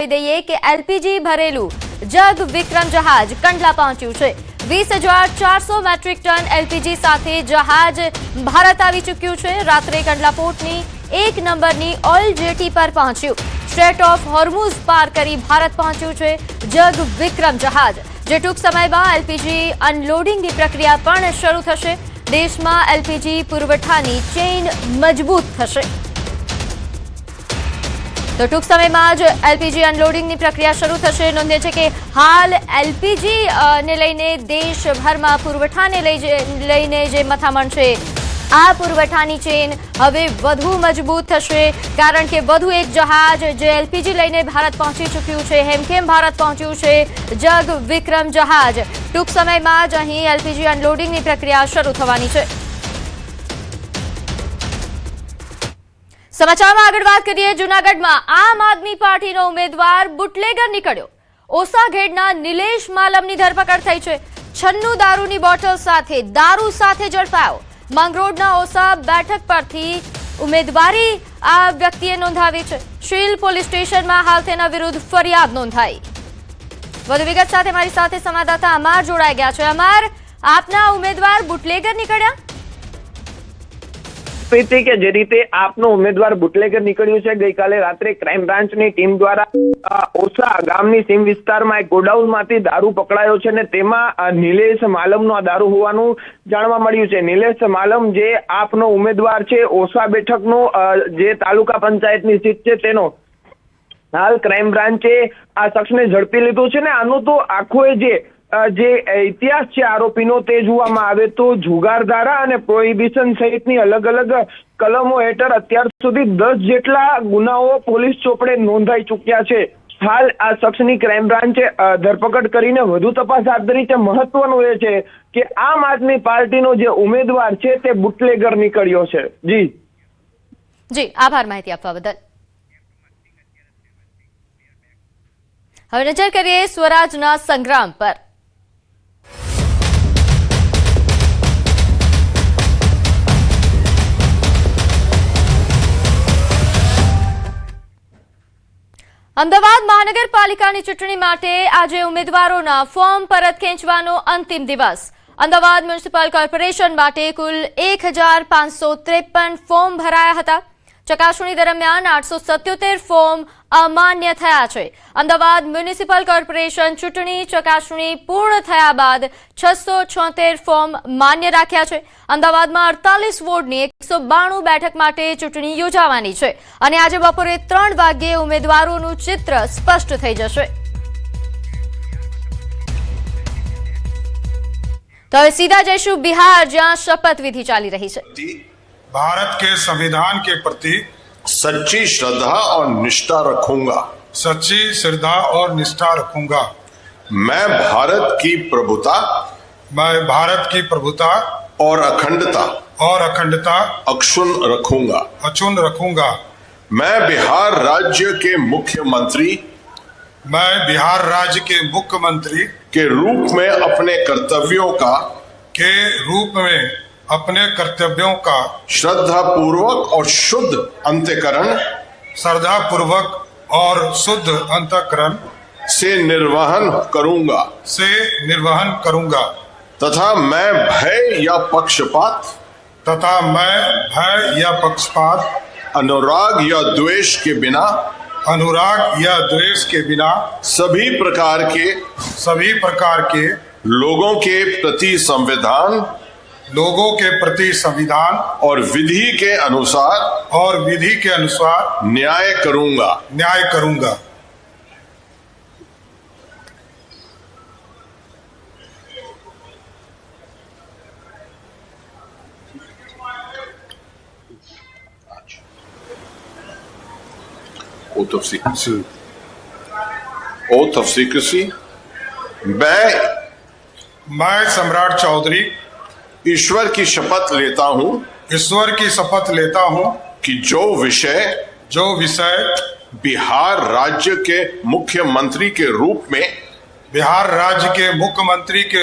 દઈએ કે એલપીજી ભરેલું જગ વિક્રમ જહાજ કંડલા પહોંચ્યું છે। 20,400 મેટ્રિક ટન એલપીજી સાથે જહાજ ભારત આવી ચૂક્યું છે। રાત્રે કંડલા પોર્ટની 1 નંબરની ઓઇલ જેટી પર પહોંચ્યું। સ્ટ્રેટ ઓફ હોર્મુઝ પાર કરી ભારત પહોંચ્યું છે જગ વિક્રમ જહાજ, જે ટૂંક સમયમાં એલપીજી અનલોડિંગની પ્રક્રિયા પણ શરૂ થશે। દેશમાં એલપીજી પુરવઠાની ચેઇન મજબૂત થશે। तो टूंक समय में एलपीजी अनलोडिंग की प्रक्रिया शुरू थशे। नोंधनीय है कि हाल एलपीजी ने लईने देशभर में पुरवठा ने लईने जे मथामण छे, आ पुरवठानी चेन हवे वधु मजबूत थशे, कारण के वधु एक जहाज जे एलपीजी लईने भारत पहुंची चूक्युं छे। हेमखेम भारत पहुंच्युं छे जग विक्रम जहाज। टूंक समय में ज अहीं एलपीजी अनलोडिंग की प्रक्रिया शुरू थवानी छे। समाचार में आगळ वात करीए। जूनागढ़ में आम आदमी पार्टी नो उम्मीदवार बुटलेगर निकळ्यो। ओसागेडना निलेश मालमनी धरपकड़ थई छे। 96 दारूनी बोटल साथे दारू साथे झड़पायो। માંગરોળના ઓસા બેઠક પરથી ઉમેદવારી આ વ્યક્તિએ નોંધાવી છે। શીલ પોલીસ સ્ટેશનમાં હાલ તેના વિરુદ્ધ ફરિયાદ નોંધાઈ। વધુ વિગત સાથે મારી સાથે સંવાદદાતા અમાર જોડાઈ ગયા છે। અમાર, આપના ઉમેદવાર બુટલેગર નીકળ્યા? प्रीति के जे रीते आपनो उम्मीदवार बुटलेगर निकळ्यो छे, गईकाले रात्रे क्राइम ब्रांचनी टीम द्वारा ओसा गामनी सीम विस्तारमां एक गोडाउनमांथी दारू पकड़ायो छे ने तेमां निलेश मालमनो आ दारू होवानुं जाणवा मळ्युं छे। निलेश मालम जे आपनो उम्मीदवार छे, ओसा बेठकनो जे तालुका पंचायतनी सीट छे तेनो हाल क्राइम ब्रांचे आ शख्सने झड़पी लीधो छे ने आनो तो आखो जे इतिहास छे आरोपीनो ते जोवामां आवे तो जुगारधारा अने प्रोहिबिशन सहितनी अलग अलग कलमो हेठळ अत्यार सुधी 10 जेटला गुनाओ पोलीस ચોપડે नोंधाई चूक्या छे। हाल आ शख्सनी क्राइम ब्रांचे धरपकड़ करीने વધુ તપાસ હાથ ધરી છે। મહત્વનું એ છે કે આમ આદમી પાર્ટીનો જે ઉમેદવાર છે તે બુટલેગર નીકળ્યો છે। જી આભાર માહિતી આપવા બદલ। હવે નજર કરીએ સ્વરાજના સંગ્રામ પર। અમદાવાદ મહાનગરપાલિકાની ચૂંટણી માટે આજે ઉમેદવારોના ફોર્મ પરત ખેંચવાનો અંતિમ દિવસ। અમદાવાદ મ્યુનિસિપલ કોર્પોરેશન માટે કુલ 1,553 ફોર્મ ભરાયા હતા। ચકાસણી દરમિયાન 877 ફોર્મ અમાન્ય થયા છે। અમદાવાદ મ્યુનિસિપલ કોર્પોરેશન ચૂંટણી ચકાસણી પૂર્ણ થયા બાદ 676 ફોર્મ માન્ય રાખ્યા છે। અમદાવાદમાં 48 વોર્ડની 192 બેઠક માટે ચૂંટણી યોજાવાની છે અને આજે બપોરે 3 વાગ્યે ઉમેદવારોનું ચિત્ર સ્પષ્ટ થઈ જશે। તો હવે सीधा જઈશું બિહાર, જ્યાં શપથવિધિ ચાલી રહી છે। भारत के संविधान के प्रति सच्ची श्रद्धा और निष्ठा रखूंगा। सच्ची श्रद्धा और निष्ठा रखूंगा। मैं भारत की प्रभुता और अखंडता अक्षुण्ण रखूंगा। मैं बिहार राज्य के मुख्यमंत्री के रूप में अपने कर्तव्यों का श्रद्धा पूर्वक और शुद्ध अंतःकरण से निर्वहन करूंगा तथा मैं भय या पक्षपात अनुराग या द्वेष के बिना सभी प्रकार के लोगों के प्रति संविधान और विधि के अनुसार न्याय करूंगा। Oath of secrecy। मैं सम्राट चौधरी ईश्वर की शपथ लेता हूं कि जो विषय बिहार राज्य के मुख्यमंत्री के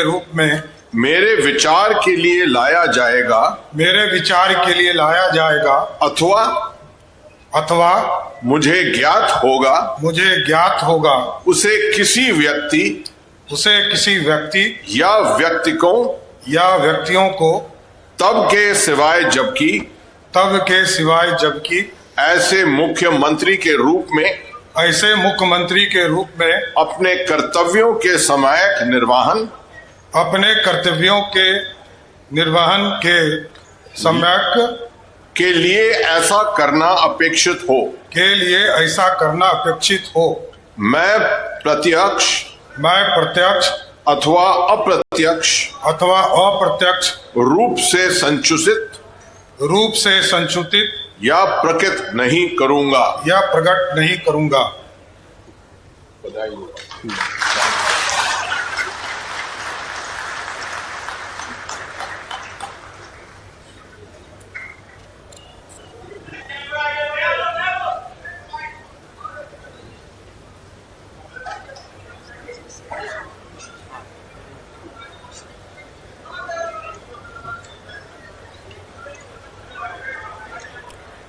रूप में मेरे विचार के लिए लाया जाएगा अथवा अथवा मुझे ज्ञात होगा उसे किसी व्यक्ति या व्यक्तियों को तब के सिवाय जबकि ऐसे मुख्यमंत्री के रूप में अपने कर्तव्यों के समयक निर्वहन के लिए ऐसा करना अपेक्षित हो मैं प्रत्यक्ष अथवा अप्रत्यक्ष रूप से संचुतित या प्रकट नहीं करूंगा।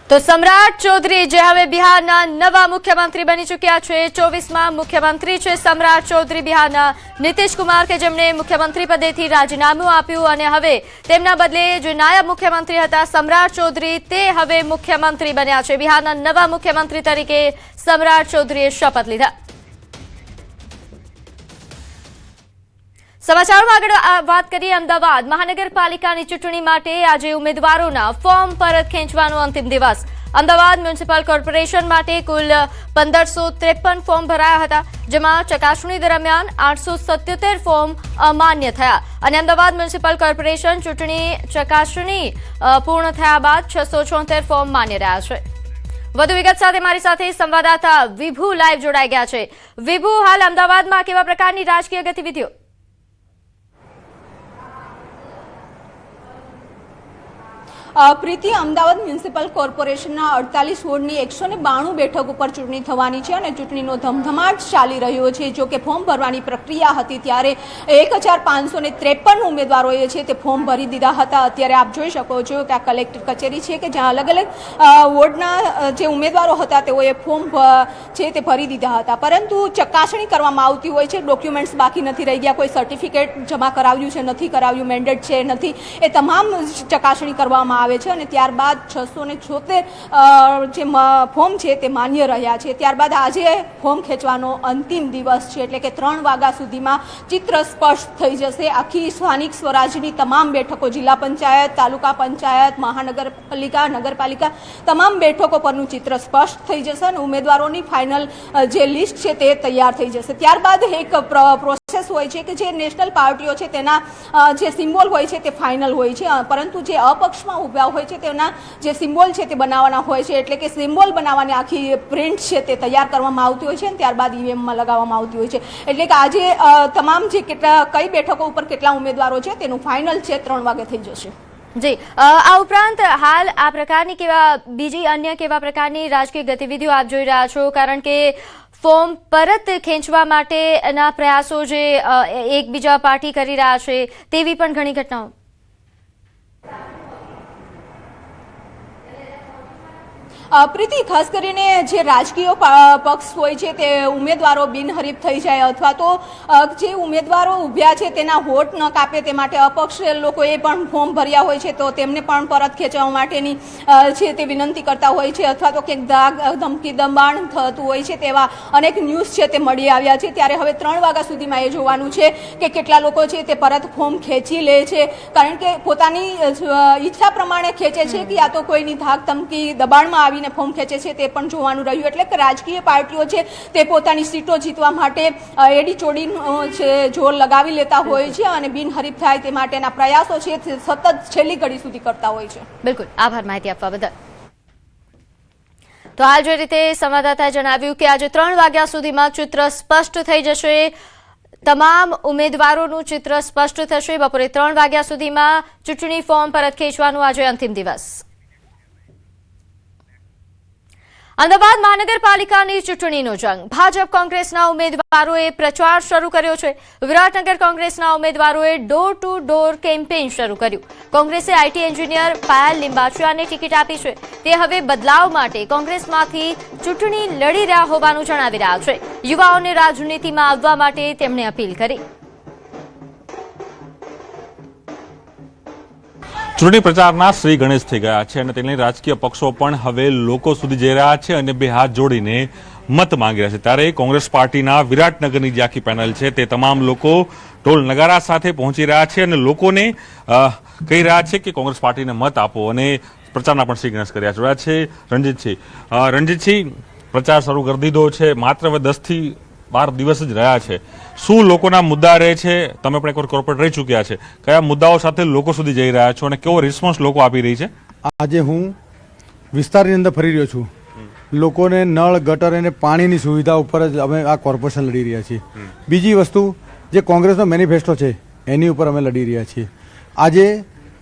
તો સમ્રાટ ચૌધરી જે હવે બિહારના નવા મુખ્યમંત્રી બની ચૂક્યા છે, 24મા મુખ્યમંત્રી છે સમ્રાટ ચૌધરી બિહારના નીતિશ કુમાર કે જેમણે મુખ્યમંત્રી પદેથી રાજીનામું આપ્યું અને હવે તેમના બદલે જે નાયબ મુખ્યમંત્રી હતા સમ્રાટ ચૌધરી તે હવે મુખ્યમંત્રી બન્યા છે। બિહારના નવા મુખ્યમંત્રી તરીકે સમ્રાટ ચૌધરીએ શપથ લીધા। સમાચારોમાં આગળ વાત કરીએ અમદાવાદ મહાનગરપાલિકાની ચૂંટણી માટે આજે ઉમેદવારોના ફોર્મ પરત ખેંચવાનો અંતિમ દિવસ। અમદાવાદ મ્યુનિસિપલ કોર્પોરેશન માટે કુલ 1553 ફોર્મ ભરાયા હતા, જેમાં ચકાસણી દરમિયાન 877 ફોર્મ અમાન્ય થયા અને અમદાવાદ મ્યુનિસિપલ કોર્પોરેશન ચૂંટણી ચકાસણી પૂર્ણ થયા બાદ 676 ફોર્મ માન્ય રહ્યા છે। વધુ વિગત સાથે મારી સાથે સંવાદદાતા વિભુ લાઈવ જોડાઈ ગયા છે। વિભુ, હાલ અમદાવાદમાં કેવા પ્રકારની રાજકીય ગતિવિધિઓ? પ્રીતિ, અમદાવાદ મ્યુનિસિપલ કોર્પોરેશનના 48 વોર્ડની 192 બેઠક ઉપર ચૂંટણી થવાની છે અને ચૂંટણીનો ધમધમાટ ચાલી રહ્યો છે। જો કે ફોર્મ ભરવાની પ્રક્રિયા હતી ત્યારે 1553 ઉમેદવારોએ છે તે ફોર્મ ભરી દીધા હતા। અત્યારે આપ જોઈ શકો છો કે આ કલેક્ટર કચેરી છે કે જ્યાં અલગ અલગ વોર્ડના જે ઉમેદવારો હતા તેઓએ ફોર્મ છે તે ભરી દીધા હતા, પરંતુ ચકાસણી કરવામાં આવતી હોય છે। ડોક્યુમેન્ટ્સ બાકી નથી રહી ગયા, કોઈ સર્ટિફિકેટ જમા કરાવ્યું છે નથી કરાવ્યું, મેન્ડેટ છે નથી, એ તમામ ચકાસણી કરવામાં આવે છે અને ત્યારબાદ 676 જે ફોર્મ છે તે માન્ય રહ્યા છે। ત્યારબાદ આજે ફોર્મ ખેંચવાનો અંતિમ દિવસ છે, એટલે કે 3 વાગ્યા સુધીમાં ચિત્ર સ્પષ્ટ થઈ જશે। આખી સ્થાનિક સ્વરાજની તમામ બેઠકો, જિલ્લા પંચાયત, તાલુકા પંચાયત, મહાનગરપાલિકા, નગરપાલિકા, તમામ બેઠકો પરનું ચિત્ર સ્પષ્ટ થઈ જશે અને ઉમેદવારોની ફાઇનલ જે લિસ્ટ છે તે તૈયાર થઈ જશે। ત્યારબાદ એક પ્રોસેસ હોય છે કે જે નેશનલ પાર્ટીઓ છે તેના જે સિમ્બોલ હોય છે તે ફાઇનલ હોય છે, પરંતુ જે અપક્ષમાં ઉભા હોય છે તેના જે સિમ્બોલ છે તે બનાવવાના હોય છે, એટલે કે સિમ્બોલ બનાવવાની આખી પ્રિન્ટ છે તે તૈયાર કરવામાં આવતી હોય છે અને ત્યારબાદ ઈવીએમમાં લગાવવામાં આવતી હોય છે। એટલે કે આજે તમામ જે કઈ બેઠકો ઉપર કેટલા ઉમેદવારો છે તેનું ફાઇનલ છે 3 વાગે થઈ જશે। જી, આ ઉપરાંત હાલ આ પ્રકારની બીજી અન્ય કેવા પ્રકારની રાજકીય ગતિવિધિઓ આપ જોઈ રહ્યા છો? કારણ કે ફોર્મ પરત ખેંચવા માટેના પ્રયાસો જે એકબીજા પાર્ટી કરી રહ્યા છે તેવી પણ ઘણી ઘટનાઓ। પ્રીતિ, ખાસ કરીને જે રાજકીય પક્ષ હોય છે તે ઉમેદવારો બિનહરીફ થઈ જાય અથવા તો જે ઉમેદવારો ઉભ્યા છે તેના વોટ ન કાપે તે માટે અપક્ષ લોકોએ પણ ફોર્મ ભર્યા હોય છે તો તેમને પણ પરત ખેંચવા માટેની છે તે વિનંતી કરતા હોય છે અથવા તો ક્યાંક ધમકી દબાણ થતું હોય છે તેવા અનેક ન્યૂઝ છે તે મળી આવ્યા છે। ત્યારે હવે 3 વાગ્યા સુધીમાં એ જોવાનું છે કે કેટલા લોકો છે તે પરત ફોર્મ ખેંચી લે છે, કારણ કે પોતાની ઈચ્છા પ્રમાણે ખેંચે છે કે યા તો કોઈની ધાક ધમકી દબાણમાં આવી ફોર્મ ખેંચે છે તે પણ જોવાનું રહ્યું। એટલે કે રાજકીય પાર્ટીઓ છે તે પોતાની સીટો જીતવા માટે એડી ચોડી જોર લગાવી લેતા હોય છે અને બિનહરીફ થાય તે માટેના પ્રયાસો છે તે સતત છેલ્લી ઘડી સુધી કરતા હોય છે। બિલકુલ, આભાર માહિતી આપવા બદલ। તો હાલ જે રીતે સંવાદદાતાએ જણાવ્યું કે આજે 3 વાગ્યા સુધીમાં ચિત્ર સ્પષ્ટ થઈ જશે, તમામ ઉમેદવારોનું ચિત્ર સ્પષ્ટ થશે। બપોરે 3 વાગ્યા સુધીમાં ચૂંટણી ફોર્મ પરત ખેંચવાનું આજે અંતિમ દિવસ। અમદાવાદ મહાનગરપાલિકાની ચૂંટણીનો જંગ ભાજપ કોંગ્રેસના ઉમેદવારોએ પ્રચાર શરૂ કર્યો છે. વિરાટનગર કોંગ્રેસના ઉમેદવારોએ ડોર ટુ ડોર કેમ્પેઇન શરૂ કર્યું. કોંગ્રેસે આઈટી એન્જિનિયર પાયલ લિંબાચિયાને ટિકિટ આપી છે. તે હવે બદલાવ માટે કોંગ્રેસમાંથી ચૂંટણી લડી રહ્યા હોવાનું જણાવી રહ્યા છે. યુવાઓને રાજનીતિમાં આવવા માટે તેમણે અપીલ કરી. ચૂંટણી પ્રચારના શ્રી ગણેશ થઈ ગયા છે અને તેને રાજકીય પક્ષો પણ હવે લોકો સુધી જઈ રહ્યા છે અને બે હાથ જોડીને મત માંગી રહ્યા છે. ત્યારે કોંગ્રેસ પાર્ટીના વિરાટનગરની જે આખી પેનલ છે તે તમામ લોકો ઢોલ નગારા સાથે પહોંચી રહ્યા છે અને લોકોને કહી રહ્યા છે કે કોંગ્રેસ પાર્ટીને મત આપો અને પ્રચારના પણ શ્રી ગણેશ કર્યા જોયા છે. રણજીતસિંહ, પ્રચાર શરૂ કરી દીધો છે. માત્ર હવે 10 થી 12 દિવસ જ રહ્યા છે. શું લોકોના મુદ્દા રહે છે? તમે પણ એકવાર કોર્પોરેટ રહી ચૂક્યા છે. કયા મુદ્દાઓ સાથે લોકો સુધી જઈ રહ્યા છો અને કેવો રિસ્પોન્સ લોકો આપી રહી છે? આજે હું વિસ્તારની અંદર ફરી રહ્યો છું. લોકોને નળ, ગટર અને પાણીની સુવિધા ઉપર જ અમે આ કોર્પોરેશન લડી રહ્યા છીએ. બીજી વસ્તુ, જે કોંગ્રેસનો મેનિફેસ્ટો છે એની ઉપર અમે લડી રહ્યા છીએ. આજે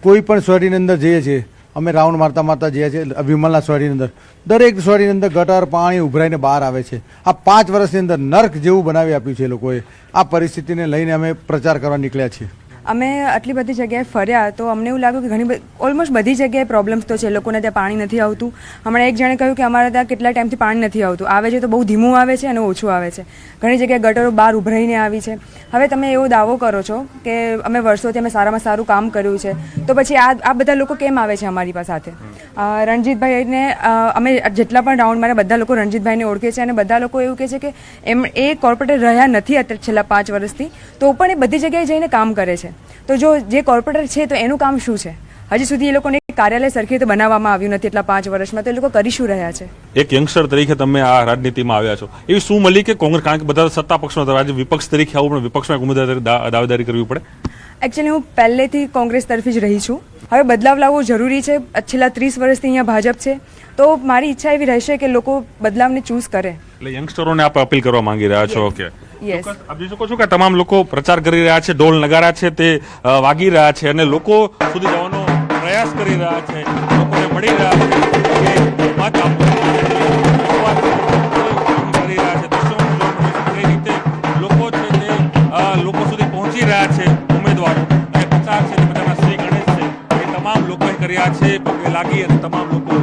કોઈ પણ સોસાયટીની અંદર જઈએ છીએ, અમે રાઉન્ડ મારતા જઈએ છીએ. વિમલના સોસાયટીની અંદર દરેક સોસાયટીની અંદર ગટર, પાણી ઉભરાઈને બહાર આવે છે. આ 5 વર્ષની અંદર નર્ક જેવું બનાવી આપ્યું છે લોકોએ. આ પરિસ્થિતિને લઈને અમે પ્રચાર કરવા નીકળ્યા છીએ. અમે આટલી બધી જગ્યાએ ફર્યા તો અમને એવું લાગ્યું કે ઘણી ઓલમોસ્ટ બધી જગ્યાએ પ્રોબ્લેમ્સ તો છે. લોકોને ત્યાં પાણી નથી આવતું. હમણાં એક જણે કહ્યું કે અમારે ત્યાં કેટલા ટાઈમથી પાણી નથી આવતું. આવે છે તો બહુ ધીમું આવે છે અને ઓછું આવે છે. ઘણી જગ્યાએ ગટરો બહાર ઉભરાઈને આવી છે. હવે તમે એવો દાવો કરો છો કે અમે વર્ષોથી અમે સારામાં સારું કામ કર્યું છે, તો પછી આ બધા લોકો કેમ આવે છે અમારી સાથે? રણજીતભાઈને અમે જેટલા પણ રાઉન્ડ મારે બધા લોકો રણજીતભાઈને ઓળખે છે અને બધા લોકો એવું કહે છે કે એ કોર્પોરેટર રહ્યા નથી અત્યારે છેલ્લા 5 વર્ષથી, તો પણ એ બધી જગ્યાએ જઈને કામ કરે છે. તો જો જે કોર્પોરેટર છે તો એનું કામ શું છે? હજી સુધી એ લોકોને કાર્યાલય સરખી રીતે બનાવવામાં આવ્યું નથી એટલા 5 વર્ષમાં, તો એ લોકો કરી શું રહ્યા છે? એક યંગસ્ટર તરીકે તમે આ રાજનીતિમાં આવ્યા છો, એવી શું મળી કે કોંગ્રેસ, કારણ કે બધા સત્તા પક્ષમાં હતા, આજે વિપક્ષ તરીકે આવું પણ વિપક્ષમાં એક ઉમેદવાર દાવેદારી કરવી પડે? એકચ્યુઅલી હું પહેલેથી કોંગ્રેસ તરફી જ રહી છું. હવે બદલાવ લાવવો જરૂરી છે. છેલ્લા 30 વર્ષથી અહીંયા ભાજપ છે, તો મારી ઈચ્છા એવી રહેશે કે લોકો બદલાવને ચૂઝ કરે. એટલે યંગસ્ટરોને આપ અપીલ કરવા માંગી રહ્યા છો કે યસ, આપ જોઈ શકો છો કે તમામ લોકો પ્રચાર કરી રહ્યા છે, ઢોલ નગારા છે તે વાગી રહ્યા છે અને લોકો સુધી જવાનો પ્રયાસ કરી રહ્યા છે, લોકોને મળી રહ્યા છે કે મત આપો. કરી રહ્યા છે એ રીતે લોકો છે તે લોકો સુધી પહોંચી રહ્યા છે. ઉમેદવારો અને પ્રચાર છે તે બધાના શ્રી ગણેશ છે એ તમામ લોકોએ કર્યા છે. પગે લાગી અને તમામ લોકો